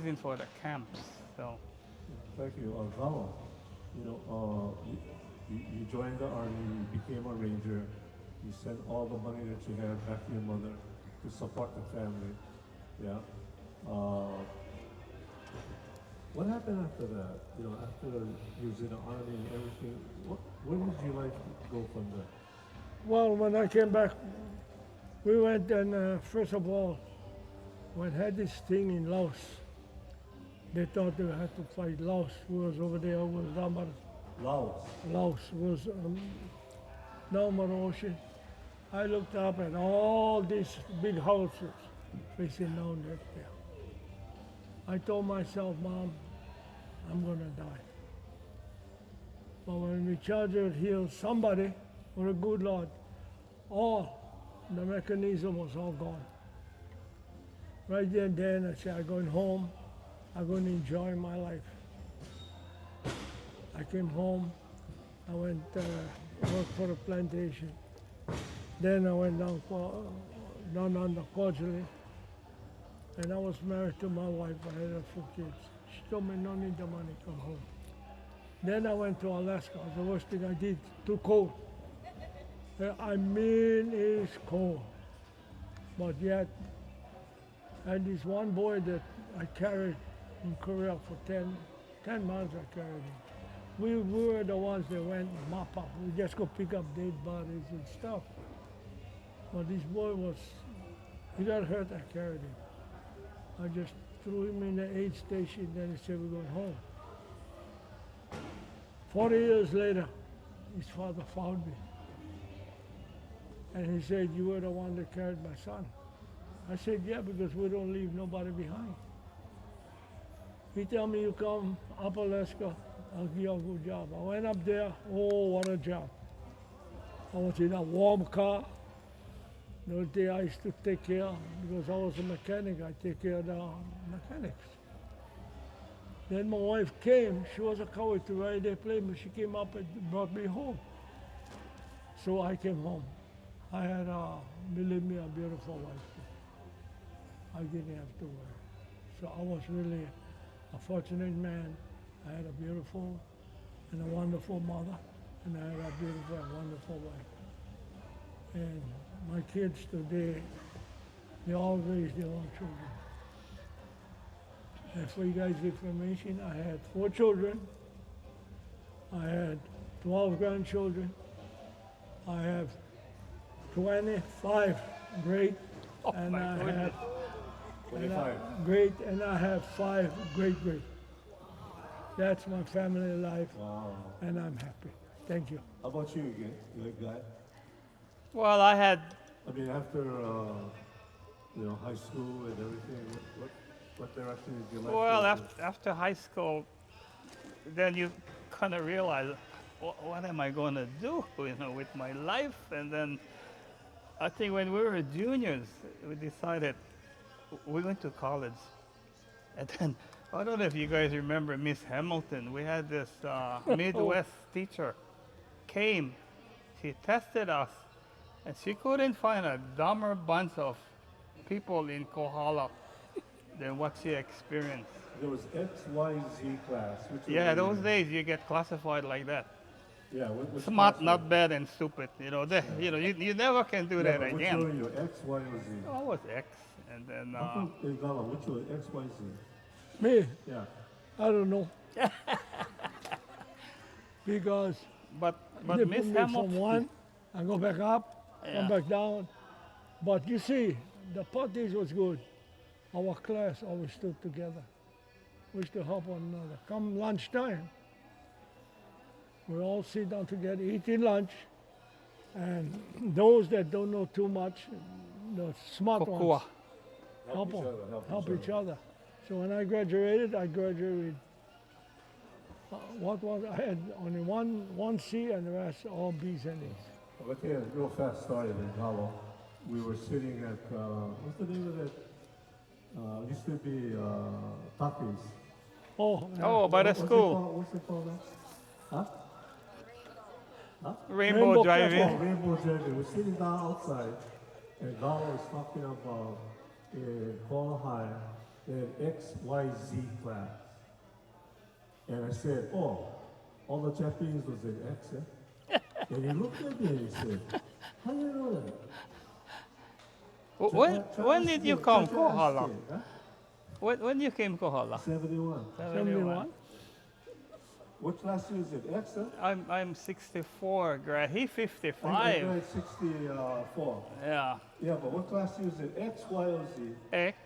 season for the camps. So Thank you, Galo. You joined the army, you became a ranger, you sent all the money that you had back to your mother to support the family. Yeah. Uh, what happened after that? After you was in the army and everything, where did your life go from there? Well, when I came back, we went and first of all, we had this thing in Laos. They thought they had to fight Laos. We was over there, was Damar. Laos. Laos was Damar Ocean. I looked up at all these big houses facing down there. I told myself, Mom, I'm gonna die. But when we charged here, somebody, or a good Lord, all the mechanism was all gone. Right there and then I said, I'm going home, I'm going to enjoy my life. I came home, I went worked for a plantation. Then I went down on the Portugal, and I was married to my wife. I had 4 kids. She told me, no need the money, come home. Then I went to Alaska. The worst thing I did, too cold. I mean, it's cold. But yet, I had this one boy that I carried in Korea for 10 months I carried him. We were the ones that went and mop up. We just go pick up dead bodies and stuff. But this boy he got hurt, I carried him. I just threw him in the aid station, then he said, we're going home. 40 years later, his father found me. And he said, you were the one that carried my son. I said, yeah, because we don't leave nobody behind. He told me, you come up Alaska, I'll give you a good job. I went up there, oh, what a job. I was in a warm car. Those days I used to take care, because I was a mechanic, I take care of the mechanics. Then my wife came, she was a cowboy to ride their plane, but she came up and brought me home. So I came home. I had, believe me, a beautiful wife. I didn't have to worry. So I was really a fortunate man. I had a beautiful and a wonderful mother, and I had a beautiful and wonderful wife. And my kids today, they all raise their own children. And for you guys' information, I had 4 children. I had 12 grandchildren. I have 25 great, and my I goodness. have 25. great, and I have 5 great. That's my family life, Wow. and I'm happy. Thank you. How about you again? You like that? well, I had I mean, after high school and everything, what direction did your life well go after high school, then you kind of realize what am I going to do, with my life? And then I think when we were juniors, we decided we're going to college. And then I don't know if you guys remember Miss Hamilton. We had this Midwest teacher came. She tested us, and she couldn't find a dumber bunch of people in Kohala than what she experienced. There was X, Y, Z class. Which Yeah, one were those you in? days you get classified like that. Yeah, which Smart, class not were bad, and stupid. You never can do you? that But which again. one were you? X, Y, or Z? I was X, and then Uncle Igala, which one? X, Y, Z? Me, Yeah. I don't know. Because but they Miss put me from Hamilton. one, I go back up, Yeah. come back down. But you see, the parties was good. Our class always stood together. We used to help one another. Come lunchtime, we all sit down together, eating lunch. And those that don't know too much, the smart Kokua. ones, Help help, each 'em, other. help each other. So when I graduated with what was I had only one C and the rest all B's and A's. I'll let you a real fast story in Galo. We were sitting at, what's the name of that? Used to be Takis. Oh, Oh, by the What's it school, called? What's it called now? Huh? Rainbow Rainbow Drive-In. Cafe. Rainbow Dragon. We're sitting down outside, and Galo was talking about in Kohala, they had XYZ class. And I said, oh, all the Japanese was in X, eh? And he looked at me and he said, how do you know that? When did you come, Try to Kohala? ask it, huh? When you came, Kohala? 71. 71? What class is it? X, huh? I'm 64, grad. He I 55. grade 64. Yeah. Yeah, but what class is it? X, Y, or Z? X.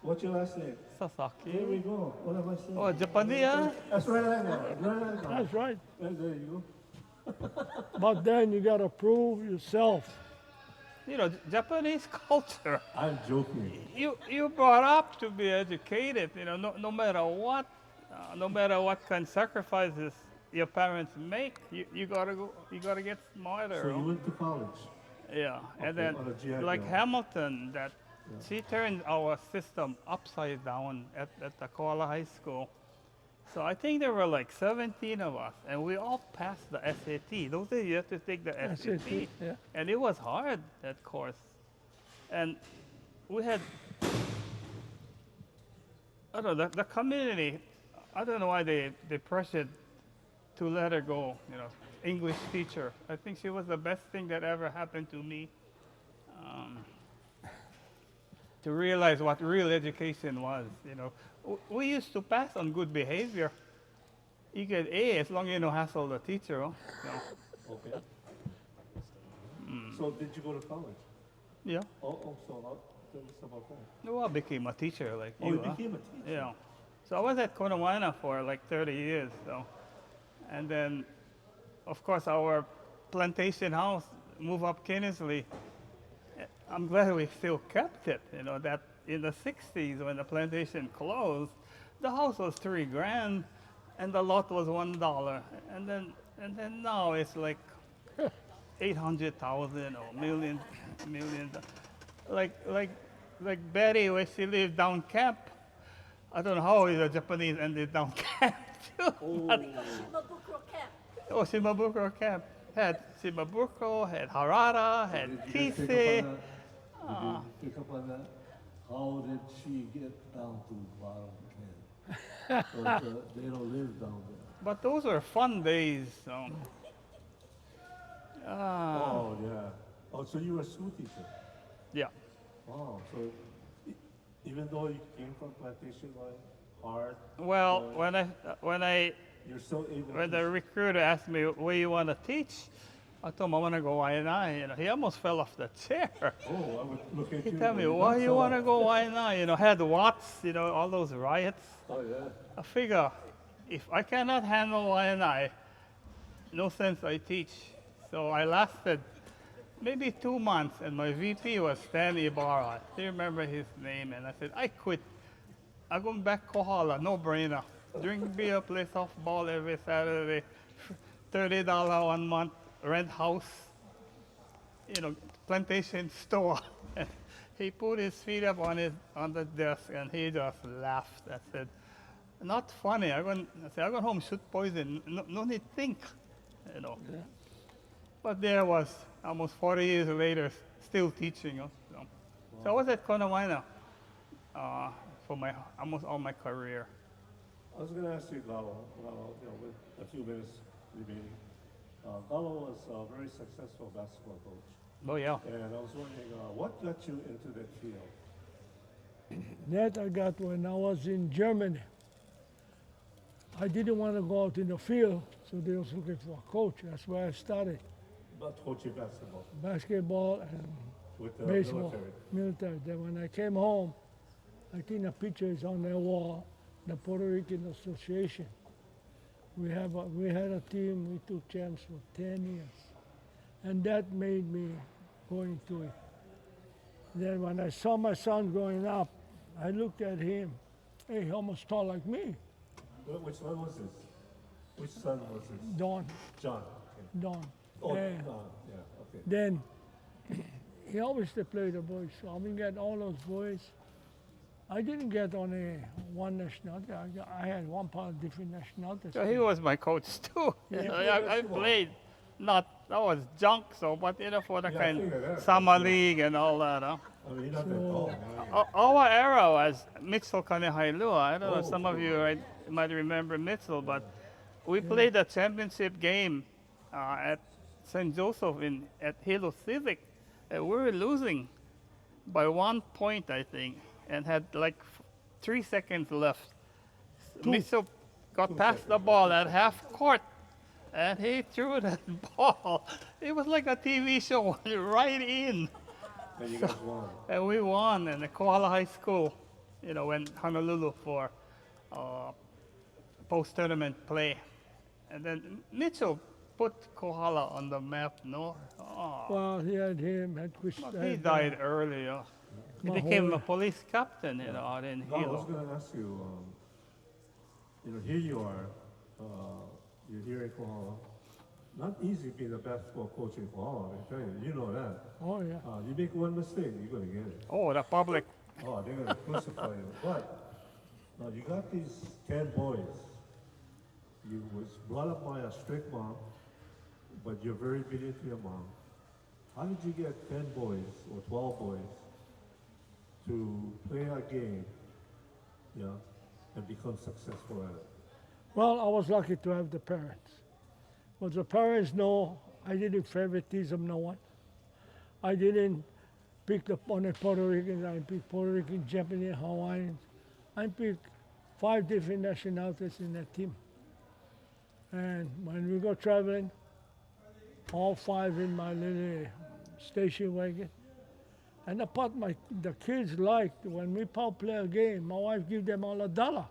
What's your last name? Sasaki. Here we go. What am I saying? Oh, Japanese. That's right, right now. Right now. That's right. There you go. But then you got to prove yourself. You know, Japanese culture. I'm joking. You brought up to be educated. You know, no matter what, no matter what kind of sacrifices your parents make, you gotta get smarter. So you went to college. Yeah, Okay, and then on a GI like Bill. Hamilton, that she turned our system upside down at the Kohala High School. So I think there were like 17 of us, and we all passed the SAT. Those days you have to take the SAT, SAT, yeah. and it was hard, that course. And we had, I don't know, the community, I don't know why they pressured to let her go, you know, English teacher. I think she was the best thing that ever happened to me. To realize what real education was, you know. We used to pass on good behavior. You get A as long as you don't hassle the teacher. Huh? Okay. So did you go to college? Yeah. So tell us about that. No, I became a teacher like Oh, you. you became a teacher? Yeah. So I was at Konawana for like 30 years. So, and then, of course, our plantation house moved up Kinnesley. I'm glad we still kept it. You know that in the 60s when the plantation closed, the house was $3,000, and the lot was $1. And then now it's like 800,000 or million. Like Betty, where she lived down camp. I don't know how the Japanese ended down camp too. Shimabukuro Camp. Oh, Shimabukuro camp had Shimabukuro, had Harada, had Did you guys pick Kise. up on that? Did you pick up on that? How did she get down to bottom camp? They don't live down there. But those were fun days. So. Oh, yeah. Oh, so you were a school teacher? Yeah. Wow. So even though you came from plantation life, hard, Well, when you're still able when to the recruiter asked me where you want to teach, I told him I want to go Y&I. You know, he almost fell off the chair. Oh, I would look at He you. told me, and why not you so want to up. go Y&I? You know, had Watts, you know, all those riots. Oh, yeah. I figure if I cannot handle Y&I, no sense I teach. So I lasted maybe 2 months, and my VP was Stan Ibarra. I still remember his name, and I said, I quit. I'm going back Kohala, no brainer. Drink beer, play softball every Saturday, $30 1 month, rent house, you know, plantation store. And he put his feet up on the desk, and he just laughed. I said, not funny. I said, I go home, shoot poison. No need think, you know. Yeah. But there was almost 40 years later, still teaching. So I was at Konawana for almost all my career. I was going to ask you, Galo, with a few minutes remaining. Galo was a very successful basketball coach. Oh yeah. And I was wondering, what got you into that field? That I got when I was in Germany. I didn't want to go out in the field, so they was looking for a coach. That's where I started. About coaching basketball Basketball and with the baseball, military. Then when I came home, I think the picture is on their wall, the Puerto Rican Association. We had a team, we took champs for 10 years. And that made me go into it. Then when I saw my son growing up, I looked at him. Hey, he almost tall like me. Which one was this? Which son was this? Don. John. Okay. Don. Oh, And yeah, okay. then he always played the boys. So I mean, get all those boys. I didn't get only one nationality. I had one part of different nationalities. So he was my coach too. You know, I played, that was junk, so but you know, for the Yeah, I kind figured that. summer league and all that. Huh? I mean, not that tall. Our era was Mitchell Kanehailua. I don't know if Oh, some of you might remember Mitchell, but we Yeah. played a championship game at St. Joseph at Hilo Civic. We were losing by 1 point, I think, and had like 3 seconds left. Mitchell got past the ball at half court, and he threw that ball. It was like a TV show right in. And you guys won. And we won in the Kohala High School, went Honolulu for post-tournament play. And then Mitchell put Kohala on the map, no? Oh, Well, he had him, had Chris. he died early. He became a police captain, out in No, I was Hilo. going to ask you, here you are, you're here in Kohala. Not easy being a basketball coach in Kohala, I tell you. You know that. Oh, yeah. You make one mistake, you're going to get it. Oh, the public. Oh, they're going to crucify you. But now you got these 10 boys. You was brought up by a strict mom, but you're very obedient to your mom. How did you get 10 boys or 12 boys to play a game, and become successful at it? Well, I was lucky to have the parents. But the parents know I didn't favoritism no one. I didn't pick up on a Puerto Rican. I picked Puerto Rican, Japanese, Hawaiians. I picked 5 different nationalities in that team. And when we go traveling, all 5 in my little station wagon. And the part the kids liked, when we play a game, my wife give them all $1.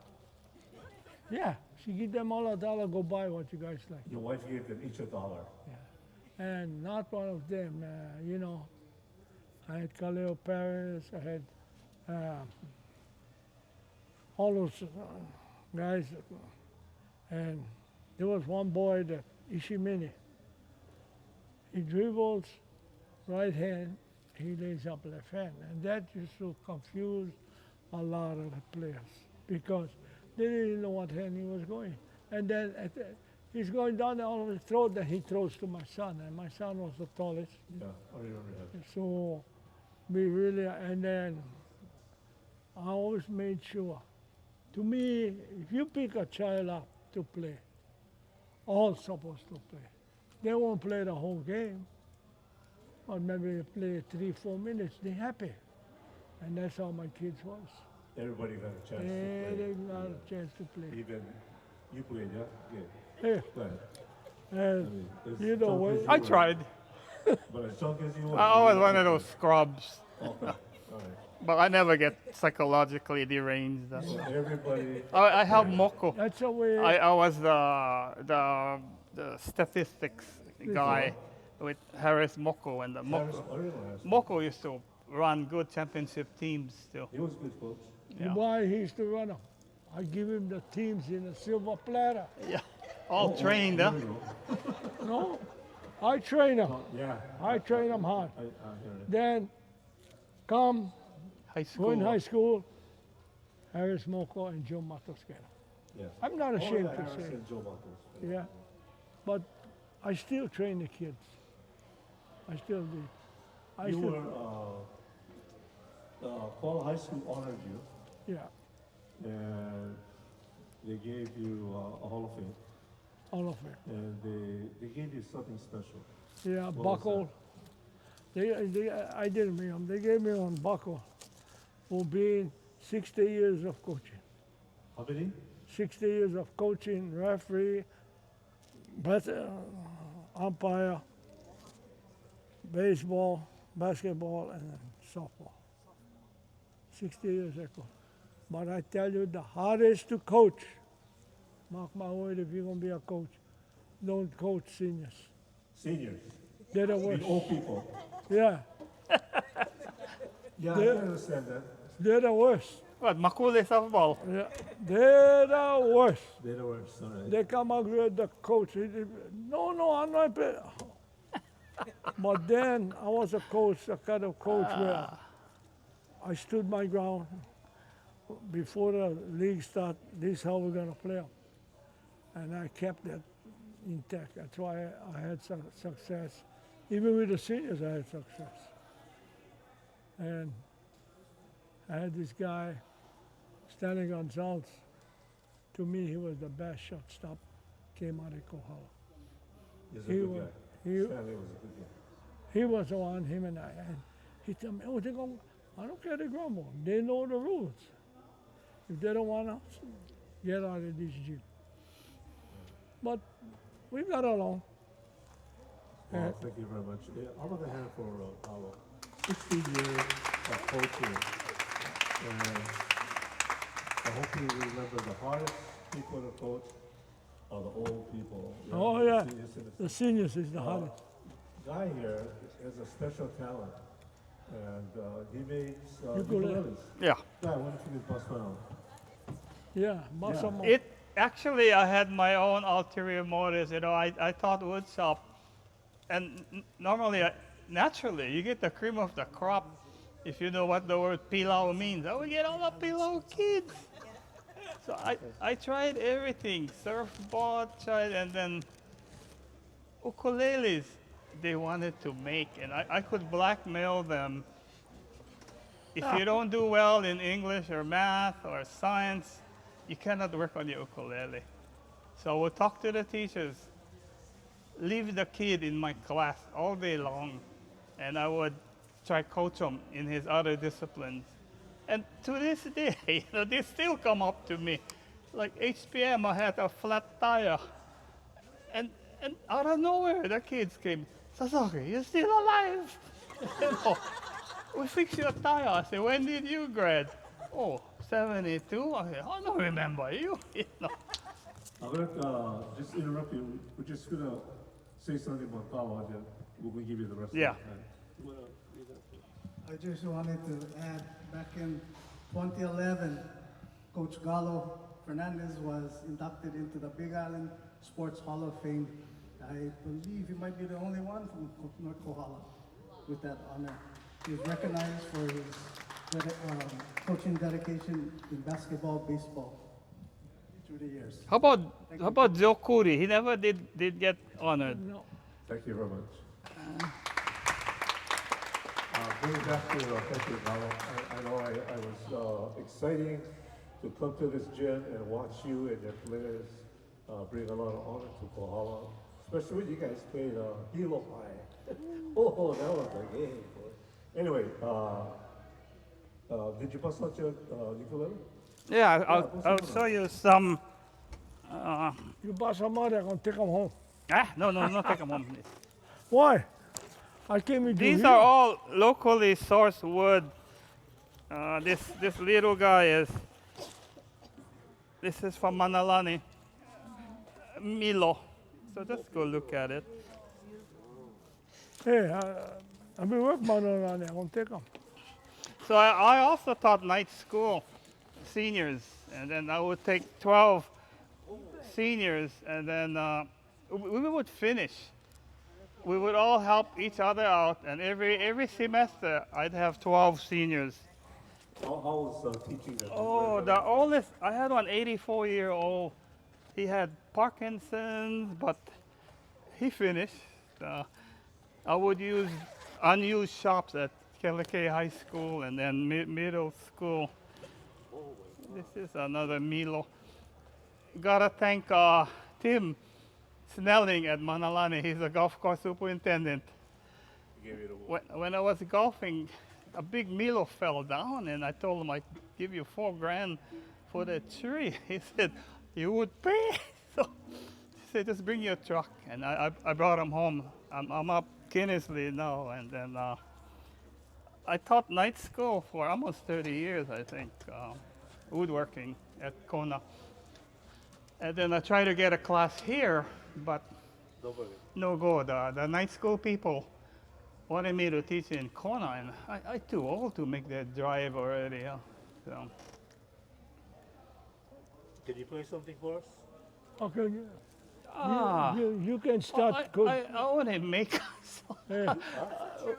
Yeah, she give them all $1, go buy what you guys like. Your wife gave them each $1. Yeah. And not one of them, I had Kaleo Paris, I had all those guys, and there was one boy that Ishimini. He dribbles right hand, he lays up left hand, and that used to confuse a lot of the players because they didn't know what hand he was going. And then he's going down and all of his throw, then he throws to my son, and my son was the tallest. Yeah, I remember that. So we really, and then I always made sure. To me, if you pick a child up to play, all supposed to play. They won't play the whole game, or maybe play 3-4 minutes, they're happy. And that's how my kids was. Everybody got a chance to They play. got a chance to play. Even you played, yeah? Yeah. Go ahead. And As you know chunk what? as you I were, tried. But as chunk as you were. I was one of those scrubs, Okay, all right. but I never get psychologically deranged. So everybody, I have Moko. That's the way. I was the statistics guy with Harris Moko, and the Harris, Moko. I realized, Moko used to run good championship teams still. he was good coach. Yeah. Why he used to run them. I give him the teams in a silver platter. Yeah, all trained, huh? There you go. No, I train them. Yeah, I train them hard. I hear it. Then come, High go in school. high school, Harris Moko and Joe Matosquero. Yeah. I'm not ashamed yeah, to Harris say. and Joe Matos. Yeah, but I still train the kids. I still do. I You still, were, Kohala High School honored you, yeah, and they gave you a Hall of Fame, all of it. and they gave you something special. Yeah, was buckle. I didn't mean them. They gave me one buckle for being 60 years of coaching. How many? 60 years of coaching, referee, umpire, baseball, basketball, and softball. 60 years ago. But I tell you, the hardest to coach, mark my word, if you're going to be a coach, don't coach seniors. Seniors. They're the The worst. old people. Yeah, Yeah, I understand that. they're the worst. What, Makule softball? Yeah, they're the worst. They're the worst, all right. They come out with the coach. No, I'm not playing. But then I was a coach, a kind of coach where I stood my ground. Before the league start, this is how we're going to play 'em. And I kept that intact. That's why I had success. Even with the seniors, I had success. And I had this guy standing on salts. To me, he was the best shortstop came out of Kohala. He's a He good was, guy. he, Stanley was a good guy. he was the one, him and I. And he told me, oh, I don't care to grumble. They know the rules. If they don't want us, get out of this gym. But we got along. Well, thank you very much. Yeah, how about a hand for Paulo? 16 years of coaching. And I hope you remember the hardest people to coach are the old people. You know, Oh, the yeah. senior citizens. The seniors is the hardest. Guy here has a special talent. And he makes Ukulele. ukuleles. Yeah. Guy, why don't you bust one out? Yeah, Massimo. It actually, I had my own ulterior motives. You know, I thought wood shop, and normally, naturally, you get the cream of the crop if you know what the word pilau means. I would get all the pilau kids. So I tried everything, surfboard, tried, and then ukuleles they wanted to make, and I could blackmail them. If you don't do well in English or math or science, you cannot work on your ukulele. So I would talk to the teachers, leave the kid in my class all day long, and I would try coach him in his other disciplines. And to this day, you know, they still come up to me. Like HPM, I had a flat tire. And out of nowhere, the kids came, Sasaki, you're still alive. You know, we fixed your tire. I said, when did you grad? Oh, 72. I said, I don't remember you. You know. I'm going to just interrupt you. We're just going to say something about Paulo, and then we're going to give you the rest Yeah. of the time. You wanna read that? I just wanted to add, back in 2011, Coach Galo Fernandez was inducted into the Big Island Sports Hall of Fame. I believe he might be the only one from North Kohala with that honor. He was recognized for his coaching dedication in basketball, baseball through the years. How about Joe Kuri? He never did get honored. No. Thank you very much. Going back to thank you, Paulo. I know I was exciting to come to this gym and watch you and your players bring a lot of honor to Kohala, especially when you guys played Hilo High. Oh, that was a game. Boy. Anyway, did you bust out your ukulele? Yeah, I'll show you some. You bust them out, I'm going to take them home. No, not take them home, please. Why? I came into These here. are all locally sourced wood. This little guy this is from Manalani, Milo. So just go look at it. Hey, I've been working on it. I'm going to take them. So I also taught night school seniors, and then I would take 12 seniors, and then we would finish. We would all help each other out, and every semester I'd have 12 seniors. How was teaching them? Oh, the oldest, I had one 84-year-old. He had Parkinson's, but he finished. I would use unused shops at Keleke High School and then middle school. This is another Milo. Gotta thank Tim Snelling at Manalani. He's a golf course superintendent. When I was golfing, a big Milo fell down, and I told him I'd give you $4,000 for the tree. He said, you would pay? So he said, just bring your truck. And I brought him home. I'm up Kinnesley now, and then I taught night school for almost 30 years, I think, woodworking at Kona. And then I tried to get a class here, but no go. The night school people wanted me to teach in Kona, and I too old to make that drive already. Yeah. So. Can you play something for us? Okay, Ah, you can start. I want to make. Hey,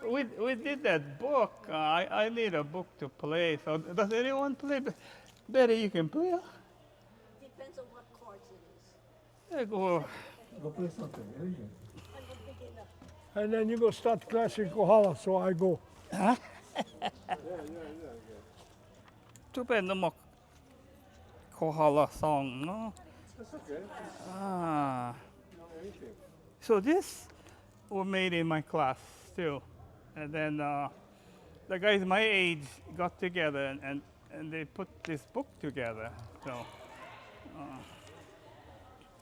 We did that book. I need a book to play. So does anyone play? Betty, you can play. Depends on what chords it is. Yeah, go. Go play something. There you go. I'm a beginner. and then you go start class in Kohala, so I go. Too bad no more Kohala song, no? That's okay. Ah. Anything. So this was made in my class too. And then the guys my age got together and they put this book together. So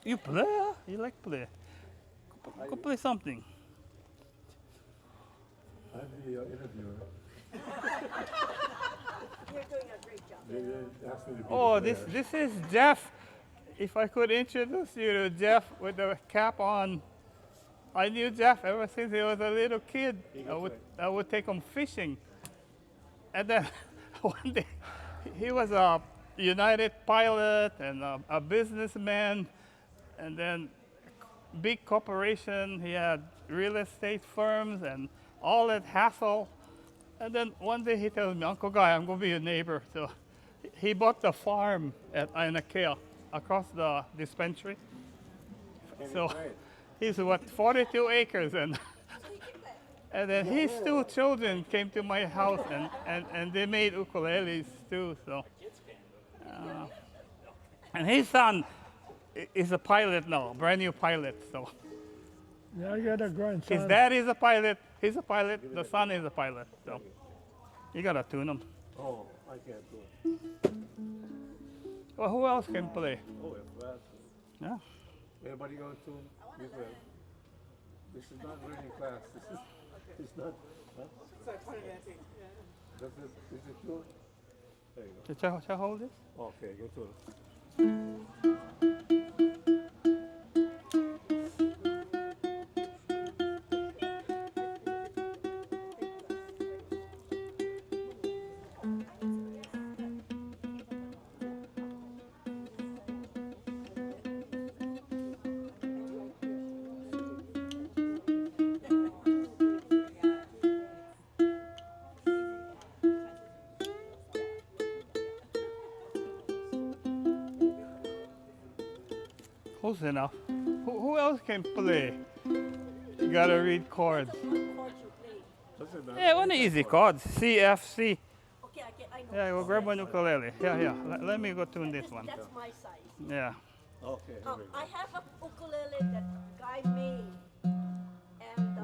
you play? Huh? You like play? Go play something. I'm the interviewer. You're doing a great job. They asked me to be Oh, the this is Jeff. If I could introduce you to Jeff with the cap on. I knew Jeff ever since he was a little kid. I would take him fishing. And then one day, he was a United pilot and a businessman, and then big corporation. He had real estate firms and all that hassle. And then one day he tells me, Uncle Guy, I'm going to be your neighbor. So he bought the farm at Ainakea across the dispensary. So he's what, 42 acres, and and then his two children came to my house and they made ukuleles too. So and his son is a pilot now, brand new pilot. So Yeah, I got a grandson. his dad is a pilot, he's a pilot, the son is a pilot. So you gotta tune him. Oh, I can't do it. Well, who else can play? Oh, if that's... Yeah. Anybody going to Israel? This is not learning class. This is... It's not... Huh? Does it, is it good? There you go. Shall I hold this? Okay, go to it. Close enough. Who else can play? You gotta read chords. What chord you play? Doesn't matter. Yeah, one easy chords. C, F, C. Okay, I know. Yeah, we'll grab one ukulele. Yeah. Let me go tune this one. That's my size. Yeah. Okay, here we go. I have a ukulele that guy made, and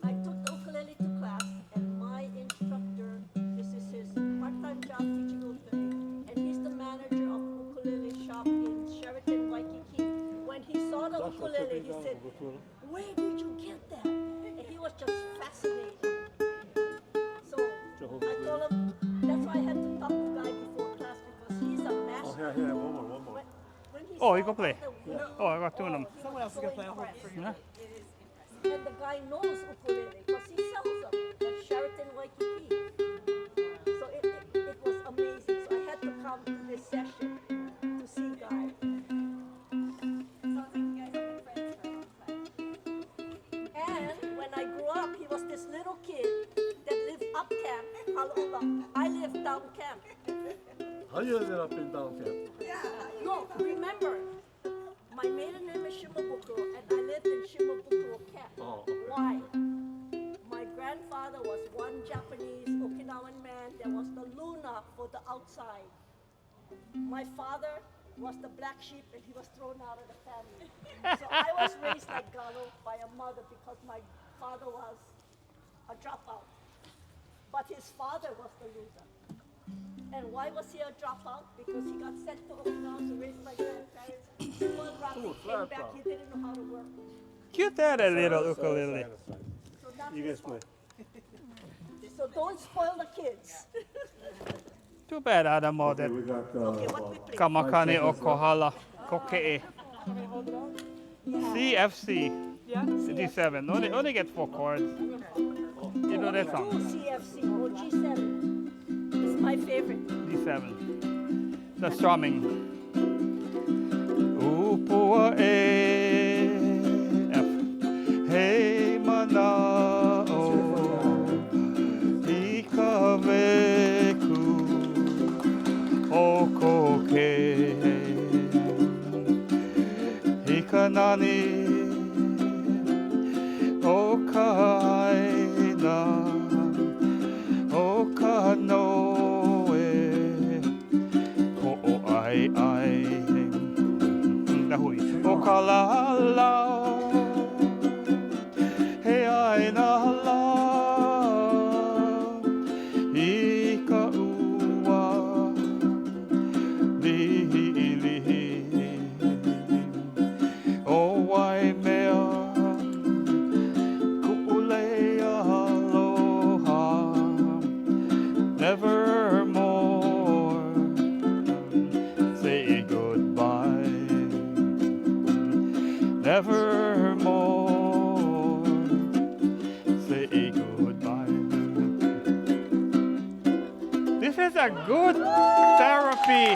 I took the ukulele to class, and my instructor, this is his part-time job teaching ukulele, and he's the manager of ukulele shop in Sheraton, Waikiki. When he saw the ukulele, he said, "Where did you get that?" And he was just fascinated. So I told him that's why I had to talk to the guy before class because he's a master. Oh, yeah, one more. When he Oh, saw you can play. the- Oh, I got tune them. Someone else can play. I'll hold it for you. Yeah. And the guy knows ukulele because he sells them at Sheraton, Waikiki. So it was amazing. So I had to come to this session to see Guy. And when I grew up, he was this little kid that lived up camp, Halaula. I lived down camp. How you ended up in down camp? No, remember, my maiden name is Shimabukuro, and I lived in Shimabukuro camp. Oh, okay. Why? My grandfather was one Japanese Okinawan man. There was the Luna for the outside. My father was the black sheep, and he was thrown out of the family. So I was raised like Galo by a mother because my father was a dropout. But his father was the loser. And why was he a dropout? Because he got sent to Okinawa to raise my grandparents. One rock, he came back, he didn't know how to work. Cute that a little ukulele. So that's You his guys play. fault. So don't spoil the kids. Too bad Adamo that Okay, we got... Okay, what we play? Kamakani o Kohala Koke'e. C, F, C. D7. Only get 4 chords. You know that Two song. CFC or G7. It's my favorite. D7. The strumming. Unupua'a, F. Hey mana'o, ikaweku, okoke, hikanani, okaina, na hui. O kalala, he ai na la, I ka ua, lihi lihi. O wai mea, ku'ulea aloha, nevermore say goodbye, nevermore say goodbye. This is a good therapy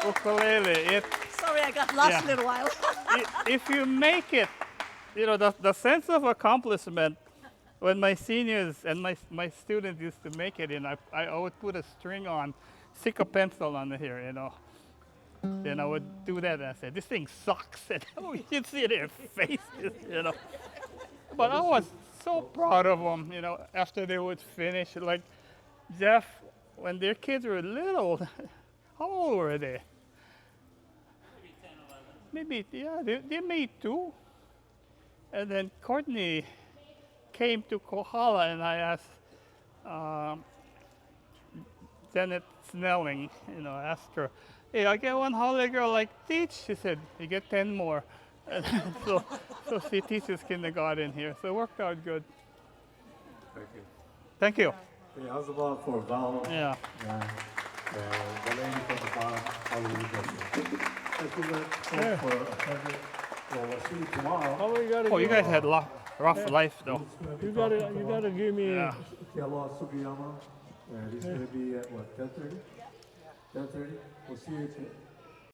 ukulele. Sorry, I got lost Yeah. a little while. If you make it, you know, the sense of accomplishment when my seniors and my students used to make it, I would put a string on, stick a pencil on here, you know. Then I would do that and I said, this thing sucks. And you'd see their faces, you know. But I was so proud of them, you know, after they would finish. Like Jeff, when their kids were little, how old were they? Maybe, yeah, they made 2. And then Courtney came to Kohala and I asked Janet Snelling, you know, asked her, hey, I get one holiday girl like teach. She said, you get 10 more. And so she teaches kindergarten here. So it worked out good. Thank you. Thank you. Hey, how's about for Val? Yeah. The lady from the bar, how do you do? Thank you very much for attending. Well, we'll see you tomorrow. Oh, we gotta Oh, you go. guys had rough life though. You gotta give me. Yeah. Kealoha Sugiyama, and he's going to be at what, 10:30? 10:30? We'll see you.